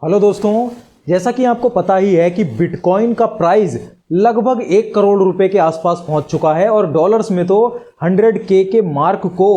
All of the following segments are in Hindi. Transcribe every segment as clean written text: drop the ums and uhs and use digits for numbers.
हेलो दोस्तों, जैसा कि आपको पता ही है कि बिटकॉइन का प्राइस लगभग 1 करोड़ रुपए के आसपास पहुंच चुका है और डॉलर्स में तो 100K के मार्क को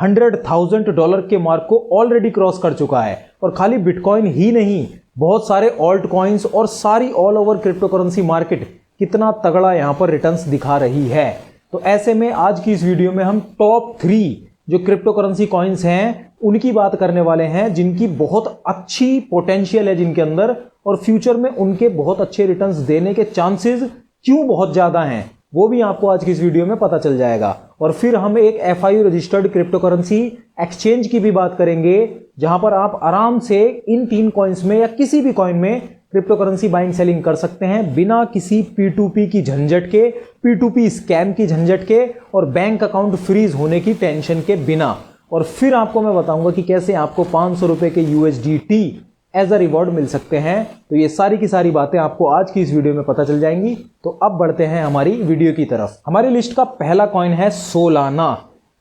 100,000 डॉलर के मार्क को ऑलरेडी क्रॉस कर चुका है। और खाली बिटकॉइन ही नहीं, बहुत सारे ऑल्ट कॉइन्स और सारी all over crypto currency market कितना तगड़ा यहां पर रिटर्न्स दिखा रही है। तो ऐसे में आज की इस वीडियो में हम टॉप 3 जो क्रिप्टो करेंसी कॉइन्स हैं उनकी बात करने वाले हैं, जिनकी बहुत अच्छी पोटेंशियल है जिनके अंदर, और फ्यूचर में उनके बहुत अच्छे रिटर्न्स देने के चांसेस क्यों बहुत ज्यादा हैं वो भी आपको आज की इस वीडियो में पता चल जाएगा। और फिर हम एक FIU registered crypto currency exchange की भी बात करेंगे, जहां पर आप आराम से इन 3 कॉइन्स में या किसी भी कॉइन में क्रिप्टो करेंसी बाइंग सेलिंग कर सकते हैं बिना किसी P2P की झंझट के, P2P स्कैम की झंझट के और बैंक अकाउंट फ्रीज होने की टेंशन के बिना। और फिर आपको मैं बताऊंगा कि कैसे आपको 500 रुपए के USDT एज अ रिवॉर्ड मिल सकते हैं। तो ये सारी की सारी बातें आपको आज की इस वीडियो में पता चल जाएंगी। तो अब बढ़ते हैं हमारी वीडियो की तरफ। हमारी लिस्ट का पहला कॉइन है सोलाना।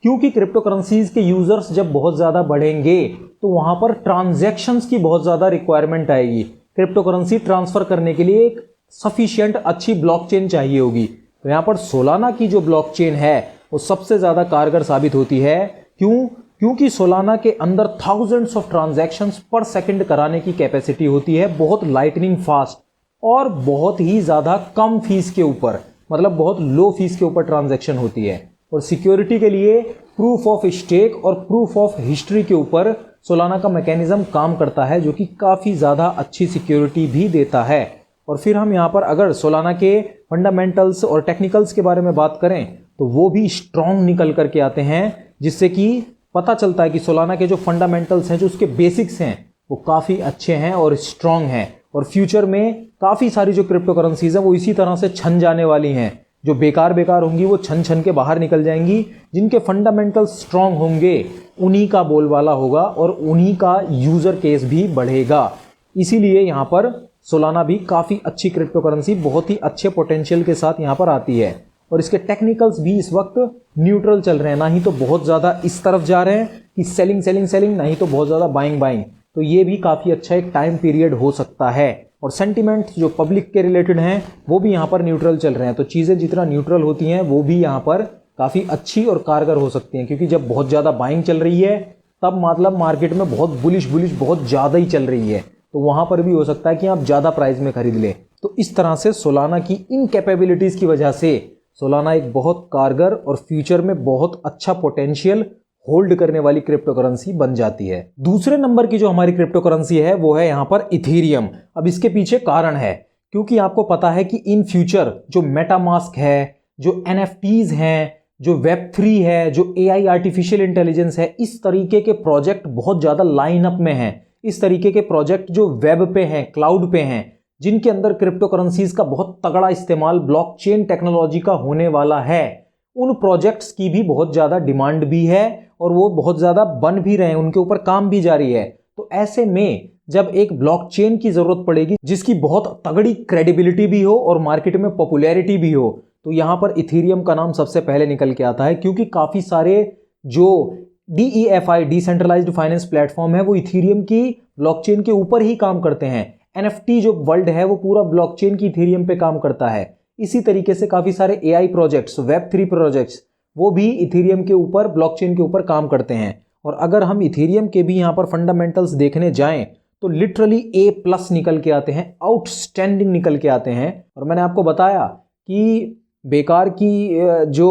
क्योंकि क्रिप्टो करेंसीज के यूजर्स जब बहुत ज्यादा बढ़ेंगे तो वहां पर ट्रांजैक्शंस की बहुत ज्यादा रिक्वायरमेंट आएगी। क्रिप्टो करेंसी ट्रांसफर करने के लिए एक सफिशिएंट अच्छी ब्लॉकचेन चाहिए होगी। तो यहां पर सोलाना की जो ब्लॉकचेन है वो सबसे ज्यादा कारगर साबित होती है। क्योंकि सोलाना के अंदर थाउजेंड्स ऑफ ट्रांजैक्शंस पर सेकंड कराने की कैपेसिटी होती है, बहुत लाइटनिंग फास्ट और बहुत ही ज्यादा कम फीस के ऊपर, मतलब बहुत लो फीस के ऊपर ट्रांजैक्शन होती है। और सिक्योरिटी के लिए प्रूफ ऑफ स्टेक और प्रूफ ऑफ हिस्ट्री के ऊपर सोलाना का मैकेनिज्म काम करता है, जो कि काफी ज्यादा अच्छी सिक्योरिटी भी देता है। और फिर हम यहाँ पर अगर सोलाना के फंडामेंटल्स और टेक्निकल्स के बारे में बात करें तो वो भी स्ट्रांग निकल करके आते हैं, जिससे कि पता चलता है कि सोलाना के जो फंडामेंटल्स हैं, जो उसके बेसिक्स हैं, वो काफ़ी अच्छे हैं और स्ट्रांग हैं। और फ्यूचर में काफ़ी सारी जो क्रिप्टो करेंसीज हैं वो इसी तरह से छन जाने वाली हैं। जो बेकार होंगी वो छन के बाहर निकल जाएंगी। जिनके फंडामेंटल्स स्ट्रांग होंगे उन्हीं का बोलबाला होगा और उन्हीं का यूज़र केस भी बढ़ेगा। इसीलिए यहाँ पर सोलाना भी काफ़ी अच्छी क्रिप्टो करेंसी बहुत ही अच्छे पोटेंशियल के साथ यहाँ पर आती है। और इसके टेक्निकल्स भी इस वक्त न्यूट्रल चल रहे हैं, ना ही तो बहुत ज़्यादा इस तरफ जा रहे हैं कि सेलिंग, ना ही तो बहुत ज़्यादा बाइंग। तो ये भी काफ़ी अच्छा एक टाइम पीरियड हो सकता है। और सेंटिमेंट जो पब्लिक के रिलेटेड हैं वो भी यहाँ पर न्यूट्रल चल रहे हैं। तो चीज़ें जितना न्यूट्रल होती हैं वो भी यहाँ पर काफ़ी अच्छी और कारगर हो सकती हैं, क्योंकि जब बहुत ज़्यादा बाइंग चल रही है तब मतलब मार्केट में बहुत बुलिश बहुत ज़्यादा ही चल रही है, तो वहाँ पर भी हो सकता है कि आप ज़्यादा प्राइस में खरीद लें। तो इस तरह से सोलाना की इन कैपेबिलिटीज़ की वजह से सोलाना एक बहुत कारगर और फ्यूचर में बहुत अच्छा पोटेंशियल होल्ड करने वाली क्रिप्टो करेंसी बन जाती है। दूसरे नंबर की जो हमारी क्रिप्टो करेंसी है वो है यहाँ पर इथेरियम। अब इसके पीछे कारण है, क्योंकि आपको पता है कि इन फ्यूचर जो मेटामास्क है, जो NFTs हैं, जो Web3 है, जो AI आर्टिफिशियल इंटेलिजेंस है, इस तरीके के प्रोजेक्ट बहुत ज़्यादा लाइनअप में हैं। इस तरीके के प्रोजेक्ट जो वेब पे हैं, क्लाउड पे हैं, जिनके अंदर क्रिप्टो करेंसीज का बहुत तगड़ा इस्तेमाल ब्लॉकचेन टेक्नोलॉजी का होने वाला है, उन प्रोजेक्ट्स की भी बहुत ज़्यादा डिमांड भी है और वो बहुत ज़्यादा बन भी रहे हैं, उनके ऊपर काम भी जारी है। तो ऐसे में जब एक ब्लॉकचेन की ज़रूरत पड़ेगी जिसकी बहुत तगड़ी क्रेडिबिलिटी भी हो और मार्केट में पॉपुलैरिटी भी हो, तो यहाँ पर इथेरियम का नाम सबसे पहले निकल के आता है। क्योंकि काफ़ी सारे जो DeFi डिसेंट्रलाइज्ड फाइनेंस प्लेटफॉर्म है वो इथेरियम की ब्लॉकचेन के ऊपर ही काम करते हैं। NFT जो वर्ल्ड है वो पूरा ब्लॉकचेन की इथेरियम पे काम करता है। इसी तरीके से काफी सारे AI प्रोजेक्ट्स, Web3 प्रोजेक्ट्स, वो भी इथेरियम के ऊपर, ब्लॉकचेन के ऊपर काम करते हैं। और अगर हम इथेरियम के भी यहाँ पर फंडामेंटल्स देखने जाएं तो लिटरली A+ निकल के आते हैं, आउटस्टैंडिंग निकल के आते हैं। और मैंने आपको बताया कि बेकार की जो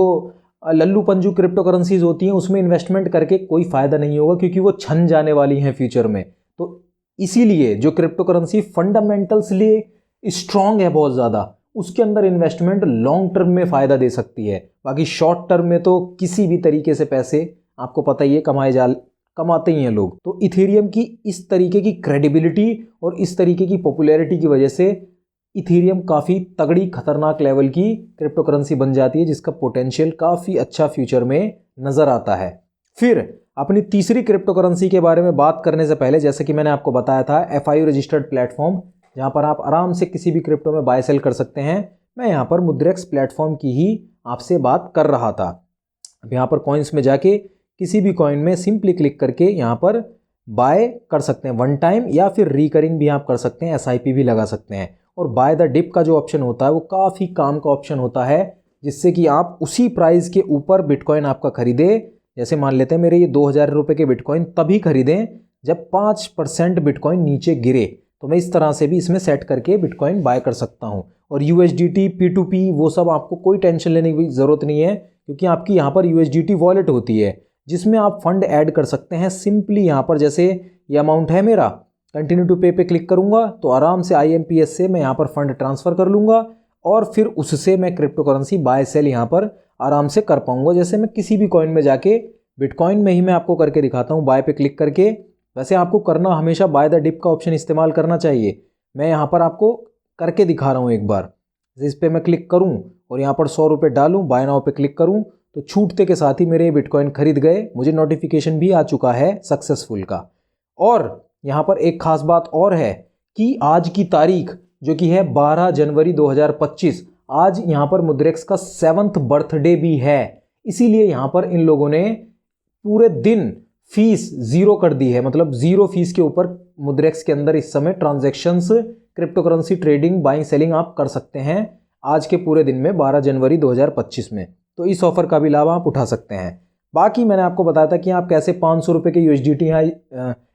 लल्लू पंजू क्रिप्टो करेंसीज होती हैं उसमें इन्वेस्टमेंट करके कोई फायदा नहीं होगा, क्योंकि वो छन जाने वाली हैं फ्यूचर में। तो इसीलिए जो क्रिप्टो करेंसी फंडामेंटल्स लिए स्ट्रांग है बहुत ज़्यादा, उसके अंदर इन्वेस्टमेंट लॉन्ग टर्म में फ़ायदा दे सकती है। बाकी शॉर्ट टर्म में तो किसी भी तरीके से पैसे आपको पता ही है कमाते ही हैं लोग। तो इथेरियम की इस तरीके की क्रेडिबिलिटी और इस तरीके की पॉपुलैरिटी की वजह से इथेरियम काफ़ी तगड़ी खतरनाक लेवल की क्रिप्टो करेंसी बन जाती है, जिसका पोटेंशियल काफ़ी अच्छा फ्यूचर में नज़र आता है। फिर अपनी तीसरी क्रिप्टो करेंसी के बारे में बात करने से पहले, जैसे कि मैंने आपको बताया था, FIU रजिस्टर्ड प्लेटफॉर्म जहां पर आप आराम से किसी भी क्रिप्टो में बाय सेल कर सकते हैं, मैं यहां पर मुद्रेक्स प्लेटफॉर्म की ही आपसे बात कर रहा था। अब यहाँ पर कॉइन्स में जाके किसी भी कॉइन में सिंपली क्लिक करके यहाँ पर बाय कर सकते हैं वन टाइम, या फिर रिकरिंग भी आप कर सकते हैं, SIP भी लगा सकते हैं। और बाय द डिप का जो ऑप्शन होता है वो काफ़ी काम का ऑप्शन होता है, जिससे कि आप उसी प्राइस के ऊपर बिटकॉइन आपका खरीदे। जैसे मान लेते हैं मेरे ये 2000 रुपये के बिटकॉइन तभी खरीदें जब 5% बिटकॉइन नीचे गिरे, तो मैं इस तरह से भी इसमें सेट करके बिटकॉइन बाय कर सकता हूँ। और USDT P2P वो सब आपको कोई टेंशन लेने की ज़रूरत नहीं है, क्योंकि आपकी यहाँ पर USDT वॉलेट होती है जिसमें आप फंड ऐड कर सकते हैं। सिंपली यहाँ पर जैसे ये अमाउंट है मेरा, कंटिन्यू टू पे पे क्लिक करूँगा तो आराम से IMPS से मैं यहाँ पर फंड ट्रांसफ़र कर लूँगा और फिर उससे मैं क्रिप्टो करेंसी बाय सेल यहाँ पर आराम से कर पाऊँगा। जैसे मैं किसी भी कॉइन में जाके, बिटकॉइन में ही मैं आपको करके दिखाता हूँ बाय पे क्लिक करके। वैसे आपको करना हमेशा बाय द डिप का ऑप्शन इस्तेमाल करना चाहिए। मैं यहाँ पर आपको करके दिखा रहा हूँ एक बार। इस पर मैं क्लिक करूँ और यहाँ पर 100 रुपये डालूँ, बाय नाउ पे क्लिक करूँ तो छूटते के साथ ही मेरे बिटकॉइन खरीद गए। मुझे नोटिफिकेशन भी आ चुका है सक्सेसफुल का। और यहाँ पर एक खास बात और है कि आज की तारीख जो कि है 12 जनवरी 2025, आज यहाँ पर मुद्रेक्स का 7th बर्थडे भी है। इसीलिए यहाँ पर इन लोगों ने पूरे दिन फीस ज़ीरो कर दी है, मतलब ज़ीरो फीस के ऊपर मुद्रेक्स के अंदर इस समय transactions crypto currency trading buying selling आप कर सकते हैं आज के पूरे दिन में 12 जनवरी 2025 में। तो इस ऑफर का भी लाभ आप उठा सकते हैं। बाकी मैंने आपको बताया था कि आप कैसे 500 रुपये के USDT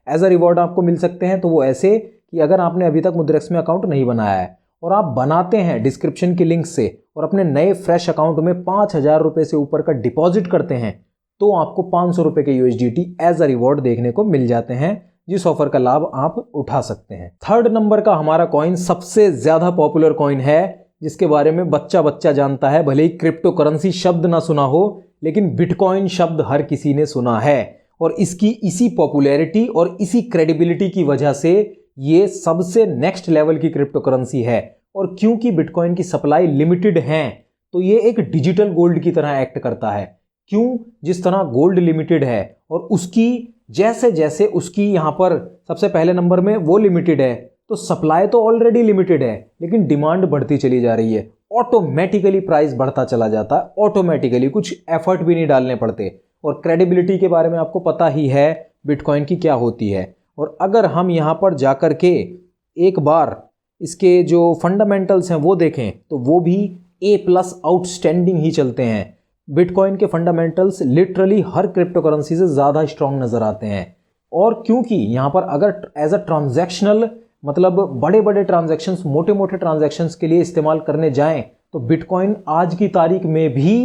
एज अ रिवॉर्ड आपको मिल सकते हैं। तो वो ऐसे कि अगर आपने अभी तक मुद्रेक्स में अकाउंट नहीं बनाया है और आप बनाते हैं डिस्क्रिप्शन की लिंक से और अपने नए फ्रेश अकाउंट में 5000 रुपये से ऊपर का डिपॉजिट करते हैं तो आपको 500 रुपये के USDT एज अ रिवॉर्ड देखने को मिल जाते हैं, जिस ऑफर का लाभ आप उठा सकते हैं। थर्ड नंबर का हमारा कॉइन सबसे ज़्यादा पॉपुलर कॉइन है, जिसके बारे में बच्चा बच्चा जानता है। भले ही क्रिप्टो करेंसी शब्द ना सुना हो, लेकिन बिटकॉइन शब्द हर किसी ने सुना है। और इसकी इसी पॉपुलैरिटी और इसी क्रेडिबिलिटी की वजह से ये सबसे नेक्स्ट लेवल की क्रिप्टो करेंसी है। और क्योंकि बिटकॉइन की सप्लाई लिमिटेड है तो ये एक डिजिटल गोल्ड की तरह एक्ट करता है। क्यों? जिस तरह गोल्ड लिमिटेड है और उसकी जैसे जैसे उसकी यहाँ पर सबसे पहले नंबर में वो लिमिटेड है, तो सप्लाई तो ऑलरेडी लिमिटेड है लेकिन डिमांड बढ़ती चली जा रही है। ऑटोमेटिकली प्राइस बढ़ता चला जाता है, ऑटोमेटिकली, कुछ एफर्ट भी नहीं डालने पड़ते। और क्रेडिबिलिटी के बारे में आपको पता ही है बिटकॉइन की क्या होती है। और अगर हम यहाँ पर जाकर के एक बार इसके जो फंडामेंटल्स हैं वो देखें तो वो भी A+ आउटस्टैंडिंग ही चलते हैं। बिटकॉइन के फंडामेंटल्स लिटरली हर क्रिप्टो करेंसी से ज़्यादा स्ट्रॉन्ग नज़र आते हैं। और क्योंकि यहाँ पर अगर एज अ ट्रांजैक्शनल, मतलब बड़े बड़े ट्रांजैक्शंस, मोटे मोटे ट्रांजैक्शंस के लिए इस्तेमाल करने जाएं तो बिटकॉइन आज की तारीख में भी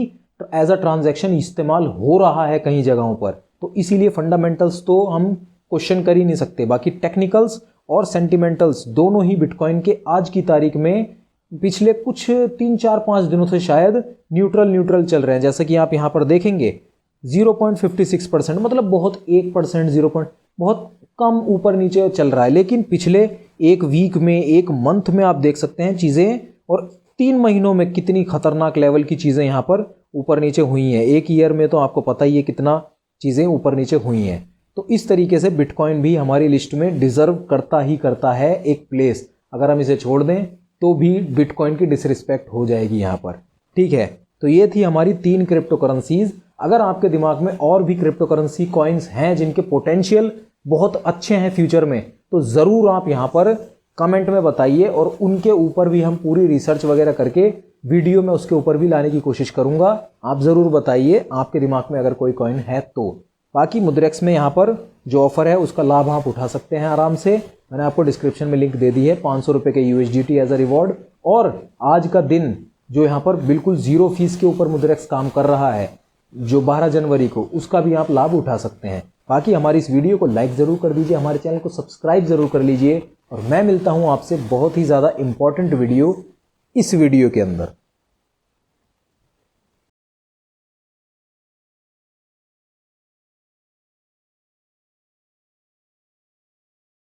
एज अ ट्रांजैक्शन इस्तेमाल हो रहा है कई जगहों पर। तो इसीलिए फंडामेंटल्स तो हम क्वेश्चन कर ही नहीं सकते। बाकी टेक्निकल्स और सेंटिमेंटल्स दोनों ही बिटकॉइन के आज की तारीख में पिछले कुछ 3-4-5 दिनों से शायद न्यूट्रल चल रहे हैं। जैसे कि आप यहाँ पर देखेंगे 0.56%, मतलब बहुत 1%, बहुत कम ऊपर नीचे चल रहा है। लेकिन पिछले एक वीक में, एक मंथ में आप देख सकते हैं चीज़ें, और 3 महीनों में कितनी खतरनाक लेवल की चीज़ें यहाँ पर ऊपर नीचे हुई हैं। एक ईयर में तो आपको पता ही है कितना चीज़ें ऊपर नीचे हुई हैं। तो इस तरीके से बिटकॉइन भी हमारी लिस्ट में डिज़र्व करता ही करता है एक प्लेस। अगर हम इसे छोड़ दें तो भी बिटकॉइन की डिसरिस्पेक्ट हो जाएगी यहाँ पर। ठीक है, तो ये थी हमारी 3 क्रिप्टो करेंसीज। अगर आपके दिमाग में और भी क्रिप्टो करेंसी कॉइन्स हैं जिनके पोटेंशियल बहुत अच्छे हैं फ्यूचर में, तो ज़रूर आप यहाँ पर कमेंट में बताइए और उनके ऊपर भी हम पूरी रिसर्च वगैरह करके वीडियो में उसके ऊपर भी लाने की कोशिश करूँगा। आप ज़रूर बताइए आपके दिमाग में अगर कोई कॉइन है तो। बाकी मुद्रेक्स में यहाँ पर जो ऑफ़र है उसका लाभ आप उठा सकते हैं आराम से। मैंने आपको डिस्क्रिप्शन में लिंक दे दी है, 500 रुपये के USDT एज अ रिवॉर्ड। और आज का दिन जो यहाँ पर बिल्कुल ज़ीरो फीस के ऊपर मुद्रेक्स काम कर रहा है, जो 12 जनवरी को, उसका भी आप लाभ उठा सकते हैं। बाकी हमारी इस वीडियो को लाइक ज़रूर कर दीजिए, हमारे चैनल को सब्सक्राइब ज़रूर कर लीजिए, और मैं मिलता हूँ आपसे बहुत ही ज़्यादा इम्पॉर्टेंट वीडियो इस वीडियो के अंदर।